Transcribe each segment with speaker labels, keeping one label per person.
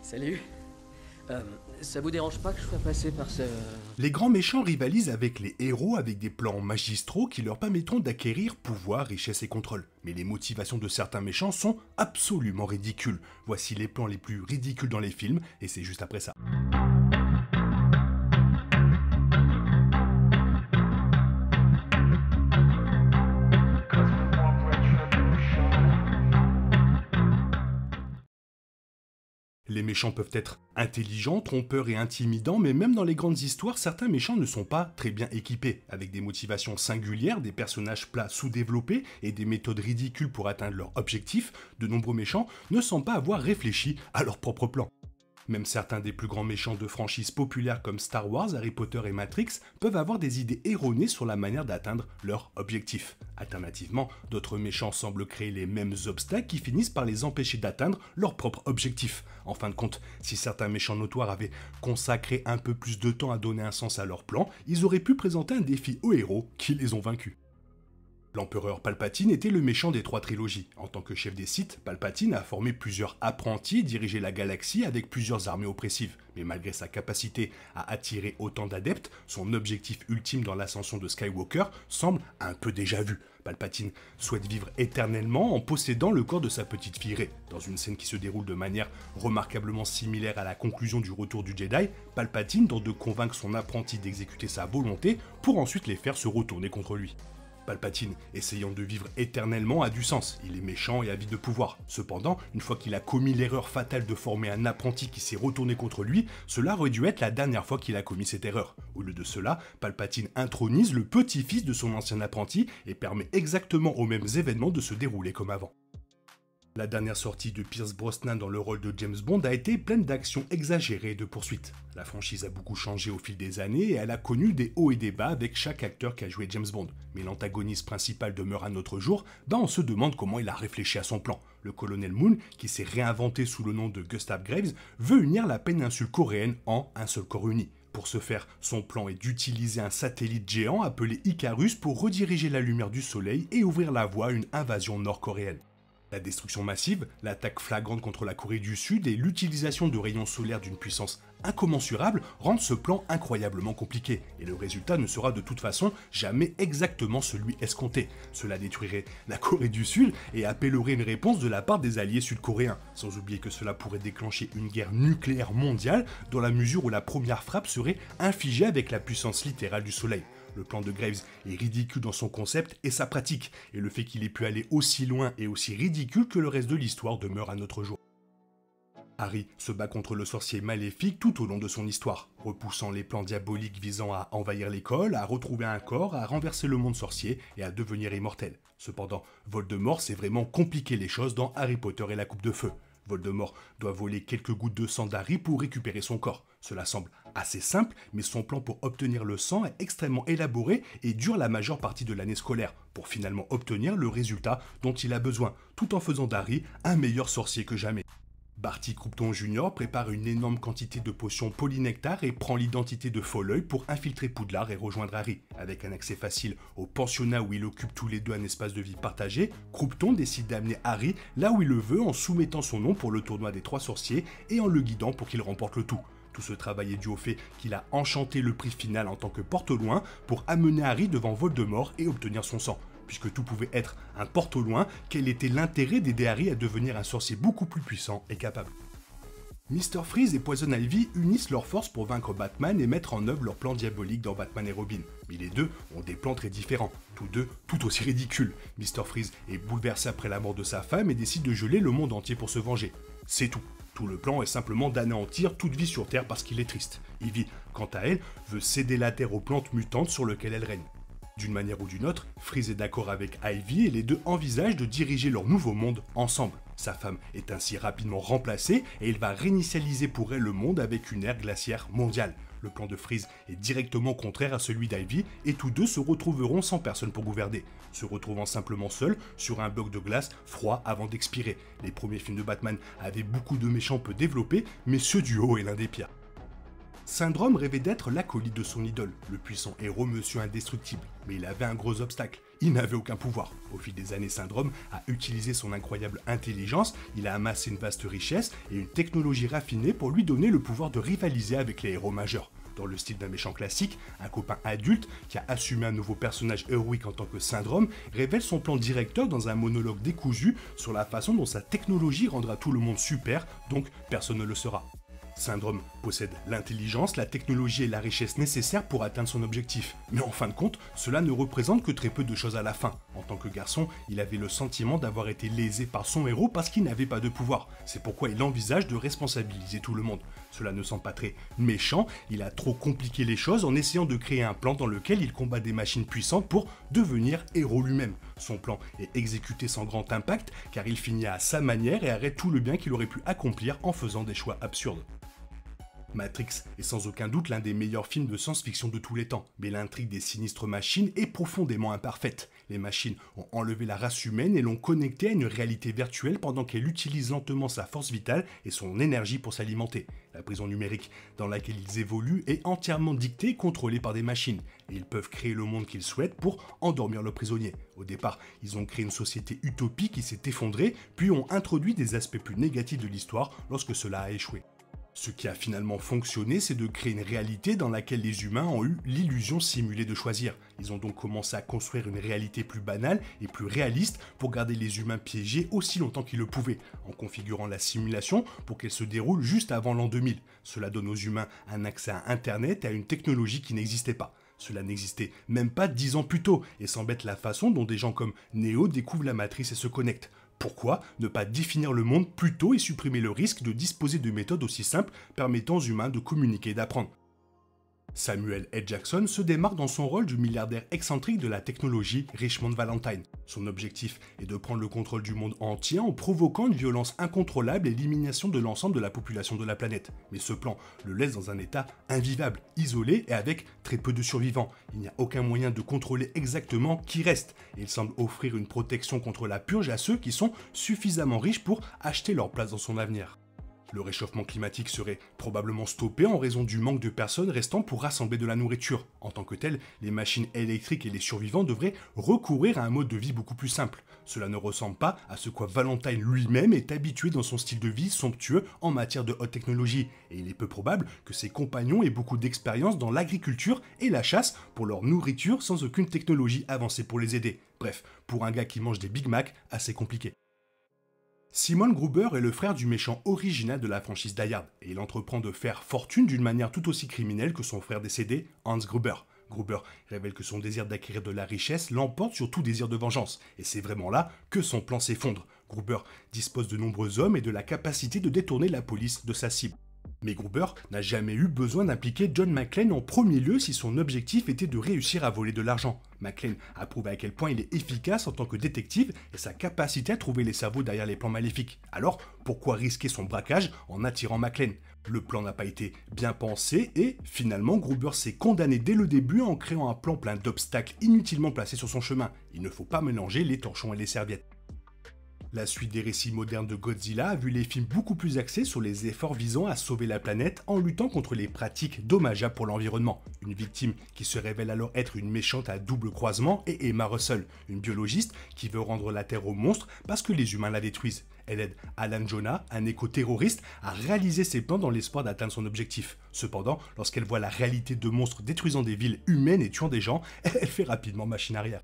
Speaker 1: Salut. Ça vous dérange pas que je sois passé par ce...
Speaker 2: Les grands méchants rivalisent avec les héros avec des plans magistraux qui leur permettront d'acquérir pouvoir, richesse et contrôle. Mais les motivations de certains méchants sont absolument ridicules. Voici les plans les plus ridicules dans les films, et c'est juste après ça. Les méchants peuvent être intelligents, trompeurs et intimidants, mais même dans les grandes histoires, certains méchants ne sont pas très bien équipés. Avec des motivations singulières, des personnages plats sous-développés et des méthodes ridicules pour atteindre leur objectif, de nombreux méchants ne semblent pas avoir réfléchi à leur propre plan. Même certains des plus grands méchants de franchises populaires comme Star Wars, Harry Potter et Matrix peuvent avoir des idées erronées sur la manière d'atteindre leur objectif. Alternativement, d'autres méchants semblent créer les mêmes obstacles qui finissent par les empêcher d'atteindre leur propre objectif. En fin de compte, si certains méchants notoires avaient consacré un peu plus de temps à donner un sens à leur plan, ils auraient pu présenter un défi aux héros qui les ont vaincus. L'empereur Palpatine était le méchant des 3 trilogies. En tant que chef des Sith, Palpatine a formé plusieurs apprentis et dirigé la galaxie avec plusieurs armées oppressives. Mais malgré sa capacité à attirer autant d'adeptes, son objectif ultime dans l'ascension de Skywalker semble un peu déjà vu. Palpatine souhaite vivre éternellement en possédant le corps de sa petite fille Rey. Dans une scène qui se déroule de manière remarquablement similaire à la conclusion du Retour du Jedi, Palpatine tente de convaincre son apprenti d'exécuter sa volonté pour ensuite les faire se retourner contre lui. Palpatine, essayant de vivre éternellement, a du sens, il est méchant et avide de pouvoir. Cependant, une fois qu'il a commis l'erreur fatale de former un apprenti qui s'est retourné contre lui, cela aurait dû être la dernière fois qu'il a commis cette erreur. Au lieu de cela, Palpatine intronise le petit-fils de son ancien apprenti et permet exactement aux mêmes événements de se dérouler comme avant. La dernière sortie de Pierce Brosnan dans le rôle de James Bond a été pleine d'actions exagérées et de poursuites. La franchise a beaucoup changé au fil des années et elle a connu des hauts et des bas avec chaque acteur qui a joué James Bond. Mais l'antagoniste principal demeure un autre jour, on se demande comment il a réfléchi à son plan. Le colonel Moon, qui s'est réinventé sous le nom de Gustav Graves, veut unir la péninsule coréenne en un seul corps uni. Pour ce faire, son plan est d'utiliser un satellite géant appelé Icarus pour rediriger la lumière du soleil et ouvrir la voie à une invasion nord-coréenne. La destruction massive, l'attaque flagrante contre la Corée du Sud et l'utilisation de rayons solaires d'une puissance incommensurable rendent ce plan incroyablement compliqué, et le résultat ne sera de toute façon jamais exactement celui escompté. Cela détruirait la Corée du Sud et appellerait une réponse de la part des alliés sud-coréens, sans oublier que cela pourrait déclencher une guerre nucléaire mondiale dans la mesure où la première frappe serait infligée avec la puissance littérale du soleil. Le plan de Graves est ridicule dans son concept et sa pratique, et le fait qu'il ait pu aller aussi loin et aussi ridicule que le reste de l'histoire demeure à notre jour. Harry se bat contre le sorcier maléfique tout au long de son histoire, repoussant les plans diaboliques visant à envahir l'école, à retrouver un corps, à renverser le monde sorcier et à devenir immortel. Cependant, Voldemort s'est vraiment compliqué les choses dans Harry Potter et la Coupe de Feu. Voldemort doit voler quelques gouttes de sang d'Harry pour récupérer son corps. Cela semble assez simple, mais son plan pour obtenir le sang est extrêmement élaboré et dure la majeure partie de l'année scolaire, pour finalement obtenir le résultat dont il a besoin, tout en faisant d'Harry un meilleur sorcier que jamais. Barty Croughton Jr. prépare une énorme quantité de potions polynectar et prend l'identité de Folleuil pour infiltrer Poudlard et rejoindre Harry. Avec un accès facile au pensionnat où ils occupent tous les deux un espace de vie partagé, Croughton décide d'amener Harry là où il le veut en soumettant son nom pour le tournoi des 3 sorciers et en le guidant pour qu'il remporte le tout. Tout ce travail est dû au fait qu'il a enchanté le prix final en tant que porte-loin pour amener Harry devant Voldemort et obtenir son sang. Puisque tout pouvait être un porte-loin, quel était l'intérêt d'aider Harry à devenir un sorcier beaucoup plus puissant et capable? Mr. Freeze et Poison Ivy unissent leurs forces pour vaincre Batman et mettre en œuvre leur plan diabolique dans Batman et Robin. Mais les deux ont des plans très différents, tous deux tout aussi ridicules. Mr. Freeze est bouleversé après la mort de sa femme et décide de geler le monde entier pour se venger. C'est tout. Tout le plan est simplement d'anéantir toute vie sur Terre parce qu'il est triste. Ivy, quant à elle, veut céder la Terre aux plantes mutantes sur lesquelles elle règne. D'une manière ou d'une autre, Freeze est d'accord avec Ivy et les deux envisagent de diriger leur nouveau monde ensemble. Sa femme est ainsi rapidement remplacée et il va réinitialiser pour elle le monde avec une ère glaciaire mondiale. Le plan de Freeze est directement contraire à celui d'Ivy et tous deux se retrouveront sans personne pour gouverner, se retrouvant simplement seuls sur un bloc de glace froid avant d'expirer. Les premiers films de Batman avaient beaucoup de méchants peu développés, mais ce duo est l'un des pires. Syndrome rêvait d'être l'acolyte de son idole, le puissant héros Monsieur Indestructible, mais il avait un gros obstacle. il n'avait aucun pouvoir. Au fil des années, Syndrome a utilisé son incroyable intelligence, il a amassé une vaste richesse et une technologie raffinée pour lui donner le pouvoir de rivaliser avec les héros majeurs. Dans le style d'un méchant classique, un copain adulte qui a assumé un nouveau personnage héroïque en tant que Syndrome révèle son plan directeur dans un monologue décousu sur la façon dont sa technologie rendra tout le monde super, donc personne ne le sera. Syndrome possède l'intelligence, la technologie et la richesse nécessaires pour atteindre son objectif. Mais en fin de compte, cela ne représente que très peu de choses à la fin. En tant que garçon, il avait le sentiment d'avoir été lésé par son héros parce qu'il n'avait pas de pouvoir. C'est pourquoi il envisage de responsabiliser tout le monde. Cela ne semble pas très méchant, il a trop compliqué les choses en essayant de créer un plan dans lequel il combat des machines puissantes pour devenir héros lui-même. Son plan est exécuté sans grand impact car il finit à sa manière et arrête tout le bien qu'il aurait pu accomplir en faisant des choix absurdes. Matrix est sans aucun doute l'un des meilleurs films de science-fiction de tous les temps, mais l'intrigue des sinistres machines est profondément imparfaite. Les machines ont enlevé la race humaine et l'ont connectée à une réalité virtuelle pendant qu'elle utilise lentement sa force vitale et son énergie pour s'alimenter. La prison numérique dans laquelle ils évoluent est entièrement dictée et contrôlée par des machines, et ils peuvent créer le monde qu'ils souhaitent pour endormir leurs prisonniers. Au départ, ils ont créé une société utopique qui s'est effondrée, puis ont introduit des aspects plus négatifs de l'histoire lorsque cela a échoué. Ce qui a finalement fonctionné, c'est de créer une réalité dans laquelle les humains ont eu l'illusion simulée de choisir. Ils ont donc commencé à construire une réalité plus banale et plus réaliste pour garder les humains piégés aussi longtemps qu'ils le pouvaient, en configurant la simulation pour qu'elle se déroule juste avant l'an 2000. Cela donne aux humains un accès à Internet et à une technologie qui n'existait pas. Cela n'existait même pas 10 ans plus tôt, et semble être la façon dont des gens comme Neo découvrent la matrice et se connectent. Pourquoi ne pas définir le monde plus tôt et supprimer le risque de disposer de méthodes aussi simples permettant aux humains de communiquer et d'apprendre ? Samuel L. Jackson se démarque dans son rôle du milliardaire excentrique de la technologie Richmond Valentine. Son objectif est de prendre le contrôle du monde entier en provoquant une violence incontrôlable et l'élimination de l'ensemble de la population de la planète. Mais ce plan le laisse dans un état invivable, isolé et avec très peu de survivants. Il n'y a aucun moyen de contrôler exactement qui reste, et il semble offrir une protection contre la purge à ceux qui sont suffisamment riches pour acheter leur place dans son avenir. Le réchauffement climatique serait probablement stoppé en raison du manque de personnes restant pour rassembler de la nourriture. En tant que tel, les machines électriques et les survivants devraient recourir à un mode de vie beaucoup plus simple. Cela ne ressemble pas à ce quoi Valentine lui-même est habitué dans son style de vie somptueux en matière de haute technologie, et il est peu probable que ses compagnons aient beaucoup d'expérience dans l'agriculture et la chasse pour leur nourriture sans aucune technologie avancée pour les aider. Bref, pour un gars qui mange des Big Mac, assez compliqué. Simon Gruber est le frère du méchant original de la franchise Die Hard, et il entreprend de faire fortune d'une manière tout aussi criminelle que son frère décédé, Hans Gruber. Gruber révèle que son désir d'acquérir de la richesse l'emporte sur tout désir de vengeance, et c'est vraiment là que son plan s'effondre. Gruber dispose de nombreux hommes et de la capacité de détourner la police de sa cible. Mais Gruber n'a jamais eu besoin d'impliquer John McClane en premier lieu si son objectif était de réussir à voler de l'argent. McClane a prouvé à quel point il est efficace en tant que détective et sa capacité à trouver les cerveaux derrière les plans maléfiques. Alors, pourquoi risquer son braquage en attirant McClane ? Le plan n'a pas été bien pensé et, finalement, Gruber s'est condamné dès le début en créant un plan plein d'obstacles inutilement placés sur son chemin. Il ne faut pas mélanger les torchons et les serviettes. La suite des récits modernes de Godzilla a vu les films beaucoup plus axés sur les efforts visant à sauver la planète en luttant contre les pratiques dommageables pour l'environnement. Une victime qui se révèle alors être une méchante à double croisement est Emma Russell, une biologiste qui veut rendre la Terre au monstre parce que les humains la détruisent. Elle aide Alan Jonah, un éco-terroriste, à réaliser ses plans dans l'espoir d'atteindre son objectif. Cependant, lorsqu'elle voit la réalité de monstres détruisant des villes humaines et tuant des gens, elle fait rapidement machine arrière.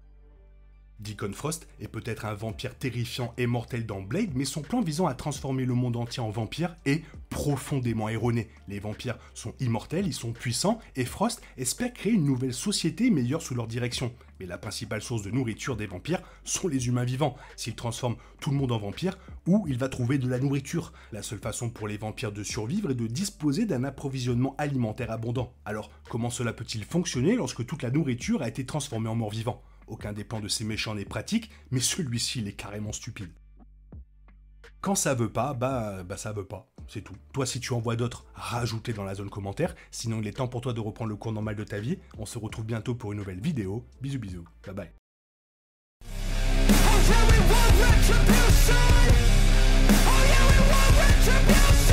Speaker 2: Deacon Frost est peut-être un vampire terrifiant et mortel dans Blade, mais son plan visant à transformer le monde entier en vampire est profondément erroné. Les vampires sont immortels, ils sont puissants, et Frost espère créer une nouvelle société meilleure sous leur direction. Mais la principale source de nourriture des vampires sont les humains vivants. S'il transforme tout le monde en vampire, où il va trouver de la nourriture? La seule façon pour les vampires de survivre est de disposer d'un approvisionnement alimentaire abondant. Alors, comment cela peut-il fonctionner lorsque toute la nourriture a été transformée en mort-vivant? Aucun des plans de ces méchants n'est pratique, mais celui-ci il est carrément stupide. Quand ça veut pas, bah ça veut pas, c'est tout. Toi, si tu en vois d'autres, rajoute-les dans la zone commentaire, sinon il est temps pour toi de reprendre le cours normal de ta vie. On se retrouve bientôt pour une nouvelle vidéo. Bisous bisous, bye bye. Oh yeah, we want retribution.